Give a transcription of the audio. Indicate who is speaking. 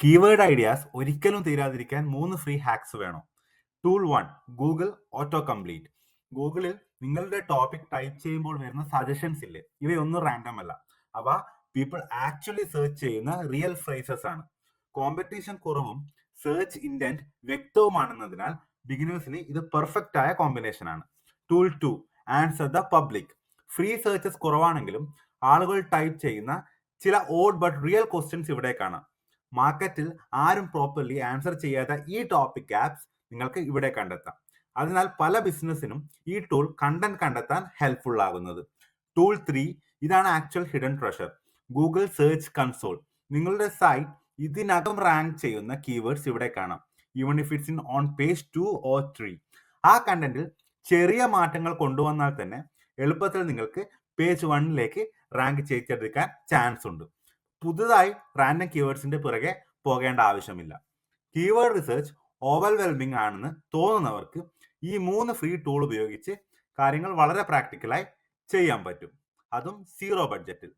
Speaker 1: Keyword ideas ഒരിക്കലും തീരാതിരിക്കാൻ 3 free hacks വേണം. Tool 1 Google auto complete. ഗൂഗിളിൽ നിങ്ങളുടെ ടോപ്പിക് ടൈപ്പ് ചെയ്യുമ്പോൾ വരുന്ന സജഷൻസ് ഇല്ലേ, ഇവയൊന്നും റാൻഡം അല്ല. അവ പീപ്പിൾ ആക്ച്വലി സെർച്ച് ചെയ്യുന്ന റിയൽ ഫ്രേസസ് ആണ്. കോമ്പറ്റീഷൻ കുറവും സെർച്ച് ഇന്റന്റ് വ്യക്തവുമാണെന്നതിനാൽ ബിഗിനേഴ്സിന് ഇത് പെർഫെക്റ്റ് ആയ കോമ്പിനേഷൻ ആണ്. Tool 2 answer the public. Free searches കുറവാണെങ്കിലും ആളുകൾ ടൈപ്പ് ചെയ്യുന്ന ചില ഓഡ് ബട്ട് റിയൽ ക്വസ്റ്റ്യൻസ് ഇവിടെ കാണാം. മാർക്കറ്റിൽ ആരും പ്രോപ്പർലി ആൻസർ ചെയ്യാത്ത ഈ ടോപ്പിക് ആപ്സ് നിങ്ങൾക്ക് ഇവിടെ കണ്ടെത്താം. അതിനാൽ പല ബിസിനസ്സിനും ഈ ടൂൾ കണ്ടന്റ് കണ്ടെത്താൻ ഹെൽപ്ഫുൾ ആകുന്നത്. ടൂൾ 3 ഇതാണ് actual hidden treasure. Google search console. നിങ്ങളുടെ സൈറ്റ് ഇതിനകം റാങ്ക് ചെയ്യുന്ന കീവേഡ്സ് ഇവിടെ കാണാം. Even if it's in on page 2 or 3. ആ കണ്ടന്റിൽ ചെറിയ മാറ്റങ്ങൾ കൊണ്ടുവന്നാൽ തന്നെ എളുപ്പത്തിൽ നിങ്ങൾക്ക് പേജ് 1ലേക്ക് റാങ്ക് ചെയ്തെടുക്കാൻ ചാൻസ് ഉണ്ട്. പുതുതായി റാൻഡം കീവേഡ്സിന്റെ പിറകെ പോകേണ്ട ആവശ്യമില്ല. കീവേഡ് റിസർച്ച് ഓവർവെൽമിംഗ് ആണെന്ന് തോന്നുന്നവർക്ക് ഈ 3 ഫ്രീ ടൂൾ ഉപയോഗിച്ച് കാര്യങ്ങൾ വളരെ പ്രാക്ടിക്കലായി ചെയ്യാൻ പറ്റും, അതും 0 ബഡ്ജറ്റിൽ.